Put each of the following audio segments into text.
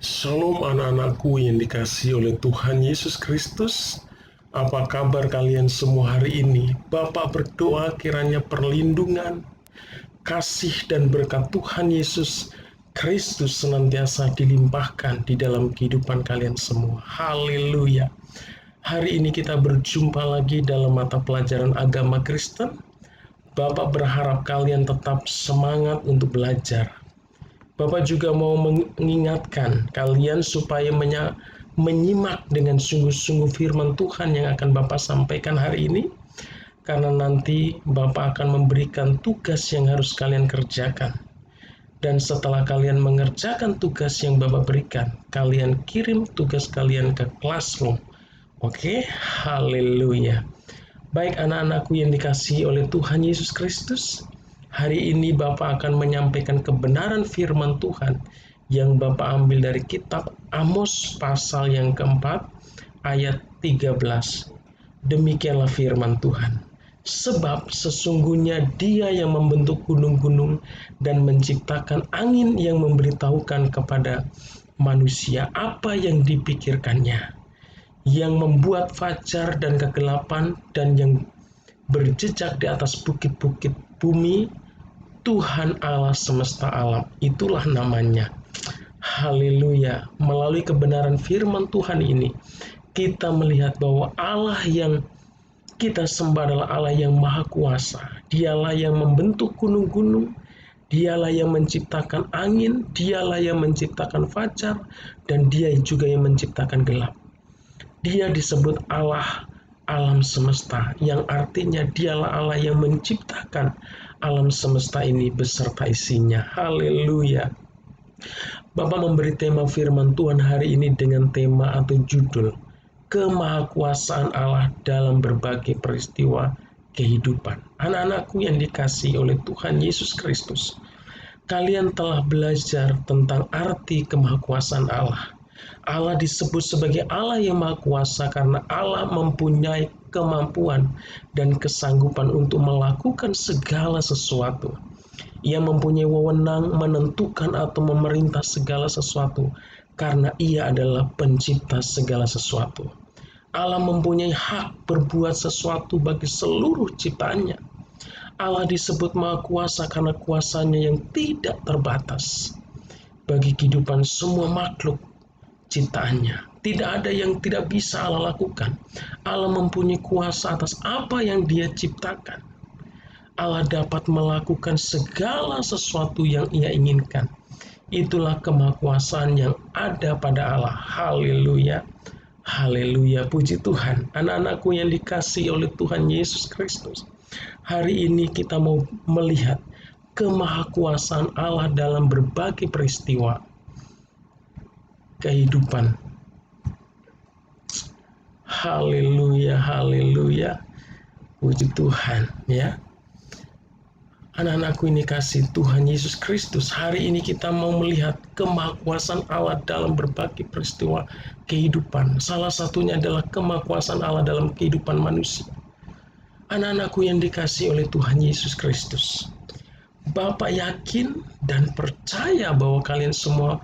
Shalom anak-anakku yang dikasihi oleh Tuhan Yesus Kristus. Apa kabar kalian semua hari ini? Bapak berdoa kiranya perlindungan, kasih dan berkat Tuhan Yesus Kristus senantiasa dilimpahkan di dalam kehidupan kalian semua. Haleluya. Hari ini kita berjumpa lagi dalam mata pelajaran agama Kristen. Bapak berharap kalian tetap semangat untuk belajar. Bapak juga mau mengingatkan kalian supaya menyimak dengan sungguh-sungguh firman Tuhan yang akan Bapak sampaikan hari ini, karena nanti Bapak akan memberikan tugas yang harus kalian kerjakan. Dan setelah kalian mengerjakan tugas yang Bapak berikan, kalian kirim tugas kalian ke classroom. Oke, haleluya. Baik anak-anakku yang dikasihi oleh Tuhan Yesus Kristus, hari ini Bapak akan menyampaikan kebenaran firman Tuhan yang Bapak ambil dari kitab Amos pasal yang keempat ayat 13. Demikianlah firman Tuhan. Sebab sesungguhnya Dia yang membentuk gunung-gunung dan menciptakan angin yang memberitahukan kepada manusia apa yang dipikirkannya, yang membuat fajar dan kegelapan dan yang berjejak di atas bukit-bukit bumi, Tuhan Allah semesta alam, itulah namanya. Haleluya. Melalui kebenaran firman Tuhan ini, kita melihat bahwa Allah yang kita sembah adalah Allah yang maha kuasa. Dialah yang membentuk gunung-gunung, Dialah yang menciptakan angin, Dialah yang menciptakan fajar, dan Dia juga yang menciptakan gelap. Dia disebut Allah alam semesta, yang artinya Dialah Allah yang menciptakan alam semesta ini beserta isinya. Haleluya. Bapak memberi tema firman Tuhan hari ini dengan tema atau judul Kemahakuasaan Allah dalam berbagai peristiwa kehidupan. Anak-anakku yang dikasihi oleh Tuhan Yesus Kristus, kalian telah belajar tentang arti kemahakuasaan Allah. Allah disebut sebagai Allah yang maha kuasa karena Allah mempunyai kemampuan dan kesanggupan untuk melakukan segala sesuatu. Ia mempunyai wewenang menentukan atau memerintah segala sesuatu karena Ia adalah pencipta segala sesuatu. Allah mempunyai hak berbuat sesuatu bagi seluruh ciptaannya. Allah disebut maha kuasa karena kuasanya yang tidak terbatas bagi kehidupan semua makhluk ciptaannya. Tidak ada yang tidak bisa Allah lakukan. Allah mempunyai kuasa atas apa yang Dia ciptakan. Allah dapat melakukan segala sesuatu yang Ia inginkan. Itulah kemahakuasaan yang ada pada Allah. Haleluya. Haleluya. Puji Tuhan. Anak-anakku yang dikasihi oleh Tuhan Yesus Kristus, hari ini kita mau melihat kemahakuasaan Allah dalam berbagai peristiwa kehidupan. Haleluya, haleluya. Puji Tuhan, ya. Anak-anakku ini kasih Tuhan Yesus Kristus, hari ini kita mau melihat kemahakuasaan Allah dalam berbagai peristiwa kehidupan. Salah satunya adalah kemahakuasaan Allah dalam kehidupan manusia. Anak-anakku yang dikasih oleh Tuhan Yesus Kristus, Bapak yakin dan percaya bahwa kalian semua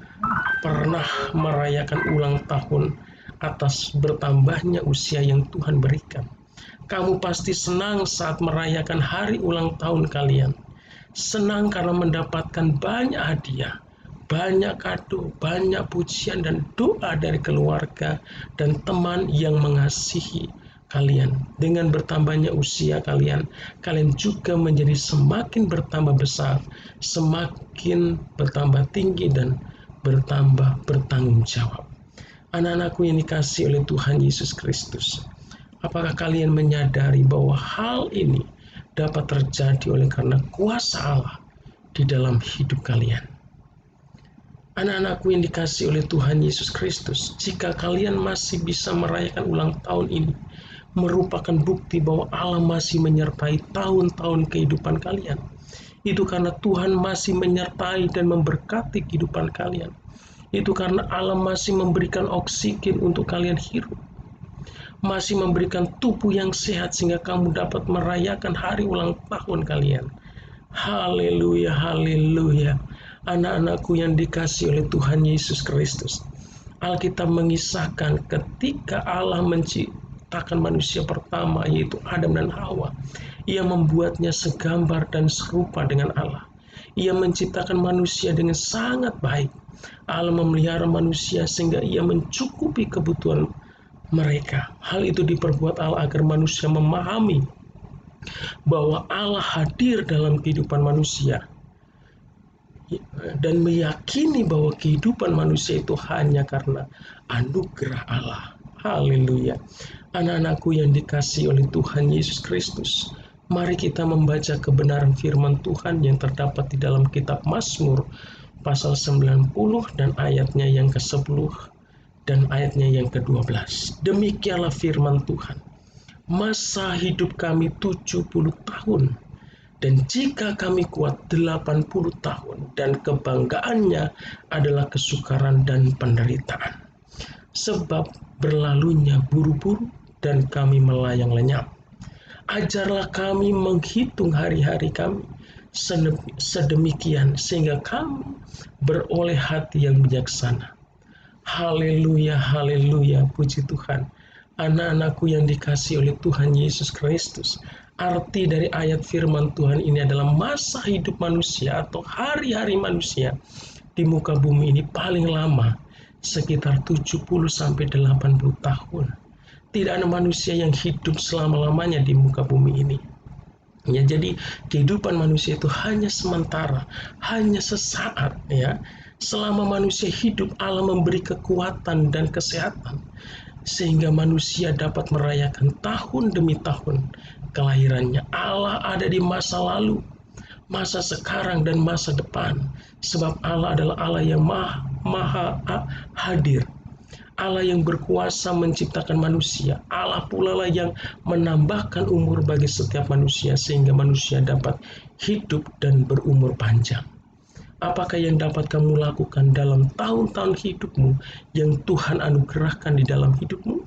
pernah merayakan ulang tahun atas bertambahnya usia yang Tuhan berikan. Kamu pasti senang saat merayakan hari ulang tahun kalian. Senang karena mendapatkan banyak hadiah, banyak kado, banyak pujian dan doa dari keluarga dan teman yang mengasihi kalian. Dengan bertambahnya usia kalian, kalian juga menjadi semakin bertambah besar, semakin bertambah tinggi dan bertambah bertanggung jawab. Anak-anakku yang dikasihi oleh Tuhan Yesus Kristus, apakah kalian menyadari bahwa hal ini dapat terjadi oleh karena kuasa Allah di dalam hidup kalian? Anak-anakku yang dikasihi oleh Tuhan Yesus Kristus, jika kalian masih bisa merayakan ulang tahun ini, merupakan bukti bahwa Allah masih menyertai tahun-tahun kehidupan kalian. Itu karena Tuhan masih menyertai dan memberkati kehidupan kalian. Itu karena Allah masih memberikan oksigen untuk kalian hirup, masih memberikan tubuh yang sehat sehingga kamu dapat merayakan hari ulang tahun kalian. Haleluya, haleluya. Anak-anakku yang dikasihi oleh Tuhan Yesus Kristus, Alkitab mengisahkan ketika Allah menciptakan manusia pertama, yaitu Adam dan Hawa, Ia membuatnya segambar dan serupa dengan Allah. Ia menciptakan manusia dengan sangat baik. Allah memelihara manusia sehingga Ia mencukupi kebutuhan mereka. Hal itu diperbuat Allah agar manusia memahami bahwa Allah hadir dalam kehidupan manusia dan meyakini bahwa kehidupan manusia itu hanya karena anugerah Allah. Haleluya. Anak-anakku yang dikasihi oleh Tuhan Yesus Kristus, mari kita membaca kebenaran firman Tuhan yang terdapat di dalam kitab Mazmur pasal 90 dan ayatnya yang ke-10 dan ayatnya yang ke-12. Demikianlah firman Tuhan. Masa hidup kami 70 tahun, dan jika kami kuat 80 tahun, dan kebanggaannya adalah kesukaran dan penderitaan. Sebab berlalunya buru-buru dan kami melayang lenyap. Ajarlah kami menghitung hari-hari kami sedemikian sehingga kami beroleh hati yang bijaksana. Haleluya, haleluya, puji Tuhan. Anak-anakku yang dikasihi oleh Tuhan Yesus Kristus, arti dari ayat firman Tuhan ini adalah masa hidup manusia atau hari-hari manusia di muka bumi ini paling lama, sekitar 70-80 tahun. Tidak ada manusia yang hidup selama-lamanya di muka bumi ini. Ya, jadi kehidupan manusia itu hanya sementara, hanya sesaat ya. Selama manusia hidup, Allah memberi kekuatan dan kesehatan sehingga manusia dapat merayakan tahun demi tahun kelahirannya. Allah ada di masa lalu, masa sekarang, dan masa depan. Sebab Allah adalah Allah yang maha hadir. Allah yang berkuasa menciptakan manusia. Allah pula lah yang menambahkan umur bagi setiap manusia sehingga manusia dapat hidup dan berumur panjang. Apakah yang dapat kamu lakukan dalam tahun-tahun hidupmu yang Tuhan anugerahkan di dalam hidupmu?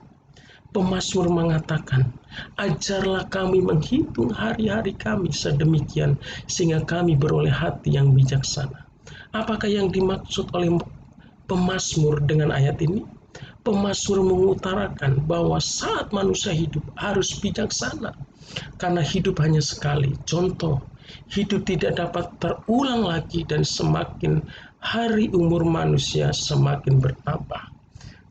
Pemazmur mengatakan, ajarlah kami menghitung hari-hari kami sedemikian sehingga kami beroleh hati yang bijaksana. Apakah yang dimaksud oleh pemazmur dengan ayat ini? Pemazmur mengutarakan bahwa saat manusia hidup harus bijaksana karena hidup hanya sekali. Contoh, hidup tidak dapat terulang lagi dan semakin hari umur manusia semakin bertambah.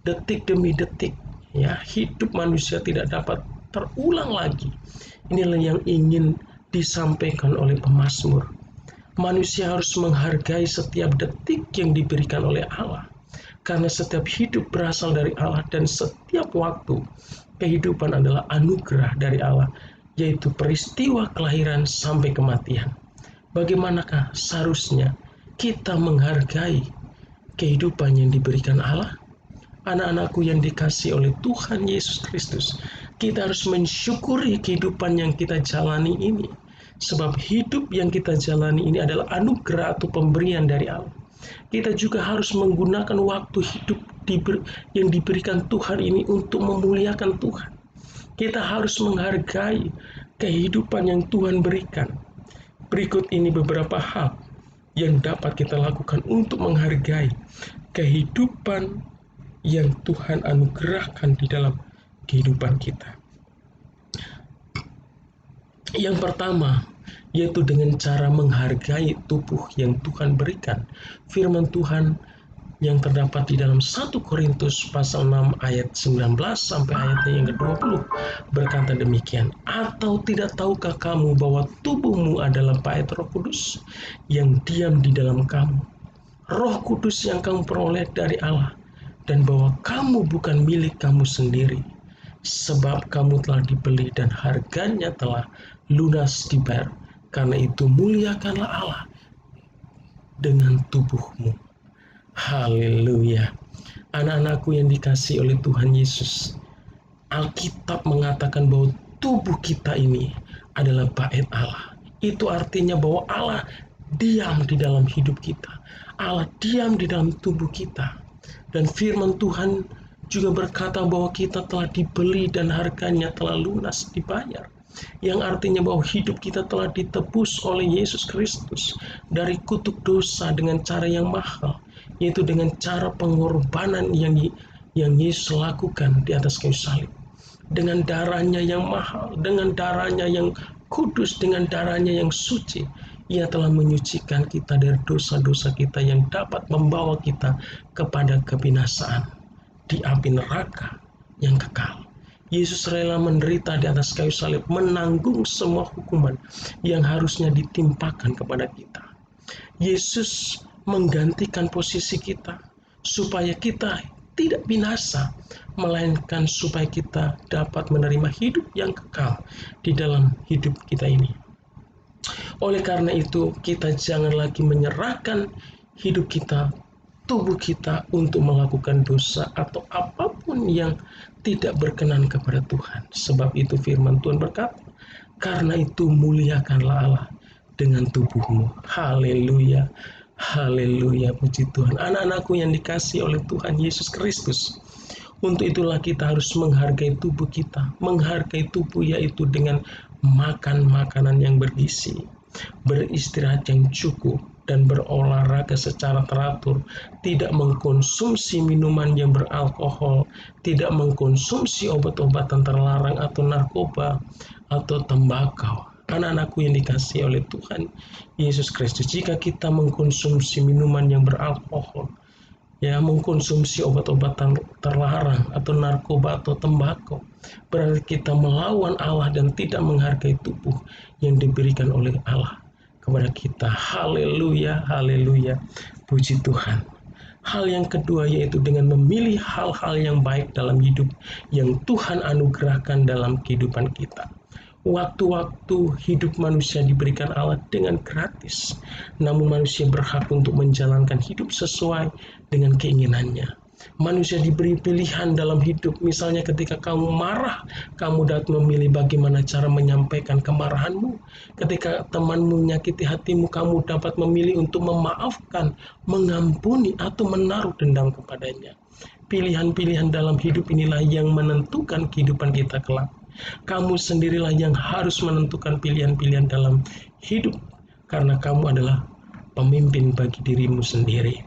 Detik demi detik, ya, hidup manusia tidak dapat terulang lagi. Inilah yang ingin disampaikan oleh pemazmur. Manusia harus menghargai setiap detik yang diberikan oleh Allah. Karena setiap hidup berasal dari Allah dan setiap waktu kehidupan adalah anugerah dari Allah, yaitu peristiwa kelahiran sampai kematian. Bagaimanakah seharusnya kita menghargai kehidupan yang diberikan Allah? Anak-anakku yang dikasihi oleh Tuhan Yesus Kristus, kita harus mensyukuri kehidupan yang kita jalani ini. Sebab hidup yang kita jalani ini adalah anugerah atau pemberian dari Allah. Kita juga harus menggunakan waktu hidup yang diberikan Tuhan ini untuk memuliakan Tuhan. Kita harus menghargai kehidupan yang Tuhan berikan. Berikut ini beberapa hal yang dapat kita lakukan untuk menghargai kehidupan yang Tuhan anugerahkan di dalam kehidupan kita. Yang pertama, yaitu dengan cara menghargai tubuh yang Tuhan berikan. Firman Tuhan yang terdapat di dalam 1 Korintus pasal 6 ayat 19 sampai ayatnya yang ke-20 berkata demikian, atau tidak tahukah kamu bahwa tubuhmu adalah bait Roh Kudus yang diam di dalam kamu, Roh Kudus yang kamu peroleh dari Allah, dan bahwa kamu bukan milik kamu sendiri, sebab kamu telah dibeli dan harganya telah lunas dibayar. Karena itu muliakanlah Allah dengan tubuhmu. Haleluya. Anak-anakku yang dikasihi oleh Tuhan Yesus, Alkitab mengatakan bahwa tubuh kita ini adalah bait Allah. Itu artinya bahwa Allah diam di dalam hidup kita. Allah diam di dalam tubuh kita. Dan firman Tuhan juga berkata bahwa kita telah dibeli dan harganya telah lunas dibayar. yang artinya bahwa hidup kita telah ditebus oleh Yesus Kristus dari kutuk dosa dengan cara yang mahal, yaitu dengan cara pengorbanan yang Yesus lakukan di atas kayu salib. Dengan darahnya yang mahal, dengan darahnya yang kudus, dengan darahnya yang suci, Ia telah menyucikan kita dari dosa-dosa kita yang dapat membawa kita kepada kebinasaan di api neraka yang kekal. Yesus rela menderita di atas kayu salib, menanggung semua hukuman yang harusnya ditimpakan kepada kita. Yesus menggantikan posisi kita supaya kita tidak binasa, melainkan supaya kita dapat menerima hidup yang kekal di dalam hidup kita ini. Oleh karena itu, kita jangan lagi menyerahkan hidup kita, tubuh kita untuk melakukan dosa atau apapun yang tidak berkenan kepada Tuhan. Sebab itu firman Tuhan berkata, karena itu muliakanlah Allah dengan tubuhmu. Haleluya, haleluya, puji Tuhan. Anak-anakku yang dikasihi oleh Tuhan Yesus Kristus, untuk itulah kita harus menghargai tubuh kita. Menghargai tubuh yaitu dengan makan makanan yang bergizi, beristirahat yang cukup, dan berolahraga secara teratur, tidak mengkonsumsi minuman yang beralkohol, tidak mengkonsumsi obat-obatan terlarang atau narkoba atau tembakau. Anak-anakku yang dikasihi oleh Tuhan Yesus Kristus, jika kita mengkonsumsi minuman yang beralkohol, mengkonsumsi obat-obatan terlarang atau narkoba atau tembakau, berarti kita melawan Allah dan tidak menghargai tubuh yang diberikan oleh Allah kepada kita. Haleluya, haleluya, puji Tuhan. Hal yang kedua yaitu dengan memilih hal-hal yang baik dalam hidup yang Tuhan anugerahkan dalam kehidupan kita. Waktu-waktu hidup manusia diberikan Allah dengan gratis, namun manusia berhak untuk menjalankan hidup sesuai dengan keinginannya. Manusia diberi pilihan dalam hidup, misalnya ketika kamu marah, kamu dapat memilih bagaimana cara menyampaikan kemarahanmu. Ketika temanmu menyakiti hatimu, kamu dapat memilih untuk memaafkan, mengampuni, atau menaruh dendam kepadanya. Pilihan-pilihan dalam hidup inilah yang menentukan kehidupan kita kelak. Kamu sendirilah yang harus menentukan pilihan-pilihan dalam hidup, karena kamu adalah pemimpin bagi dirimu sendiri.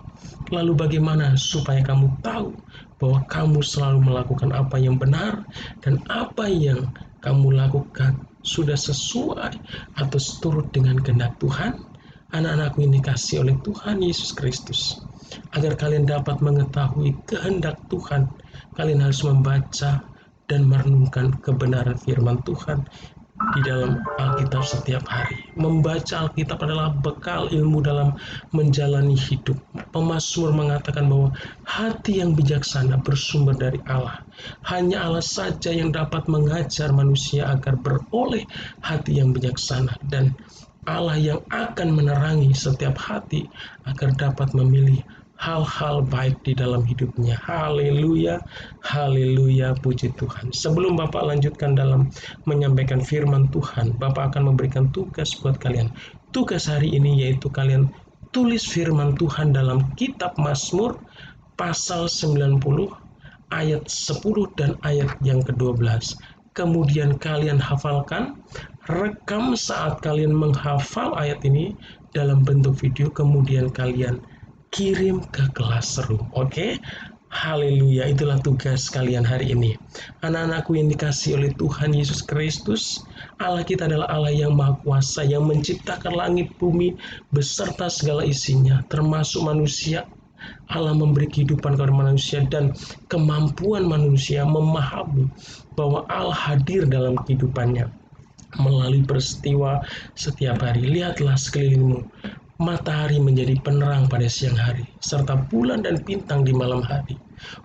Lalu bagaimana supaya kamu tahu bahwa kamu selalu melakukan apa yang benar dan apa yang kamu lakukan sudah sesuai atau seturut dengan kehendak Tuhan? Anak-anakku ini dikasihi oleh Tuhan Yesus Kristus. Agar kalian dapat mengetahui kehendak Tuhan, kalian harus membaca dan merenungkan kebenaran firman Tuhan di dalam Alkitab setiap hari. Membaca Alkitab adalah bekal ilmu dalam menjalani hidup. Pemazmur mengatakan bahwa hati yang bijaksana bersumber dari Allah. Hanya Allah saja yang dapat mengajar manusia agar beroleh hati yang bijaksana, dan Allah yang akan menerangi setiap hati agar dapat memilih hal-hal baik di dalam hidupnya. Haleluya, haleluya, puji Tuhan. Sebelum Bapak lanjutkan dalam menyampaikan firman Tuhan, Bapak akan memberikan tugas buat kalian. Tugas hari ini yaitu kalian tulis firman Tuhan dalam kitab Mazmur pasal 90 ayat 10 dan ayat yang ke-12. Kemudian kalian hafalkan, rekam saat kalian menghafal ayat ini dalam bentuk video, kemudian kalian kirim ke kelas seru. Oke? Haleluya, itulah tugas kalian hari ini. Anak-anakku yang dikasihi oleh Tuhan Yesus Kristus, Allah kita adalah Allah yang Maha Kuasa, yang menciptakan langit bumi beserta segala isinya, termasuk manusia. Allah memberi kehidupan kepada manusia dan kemampuan manusia memahami bahwa Allah hadir dalam kehidupannya melalui peristiwa setiap hari. Lihatlah sekelilingmu. Matahari menjadi penerang pada siang hari, serta bulan dan bintang di malam hari.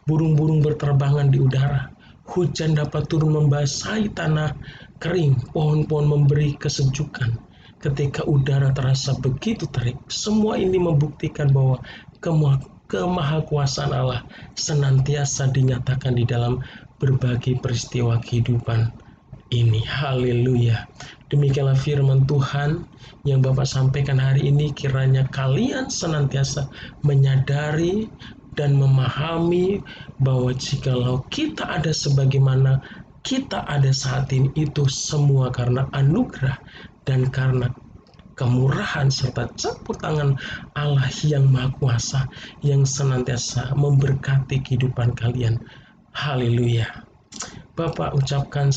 Burung-burung berterbangan di udara. Hujan dapat turun membasahi tanah kering, pohon-pohon memberi kesejukan. Ketika udara terasa begitu terik, semua ini membuktikan bahwa kemahakuasaan Allah senantiasa dinyatakan di dalam berbagai peristiwa kehidupan ini. Haleluya. Demikianlah firman Tuhan yang Bapak sampaikan hari ini. Kiranya kalian senantiasa menyadari dan memahami bahwa jikalau kita ada sebagaimana kita ada saat ini itu semua karena anugerah dan karena kemurahan serta campur tangan Allah yang Maha Kuasa yang senantiasa memberkati kehidupan kalian. Haleluya. Bapak mengucapkan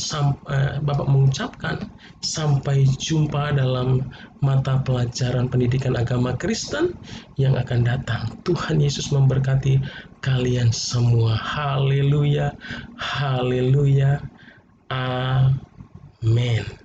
sampai jumpa dalam mata pelajaran pendidikan agama Kristen yang akan datang. Tuhan Yesus memberkati kalian semua. Haleluya. Haleluya. Amin.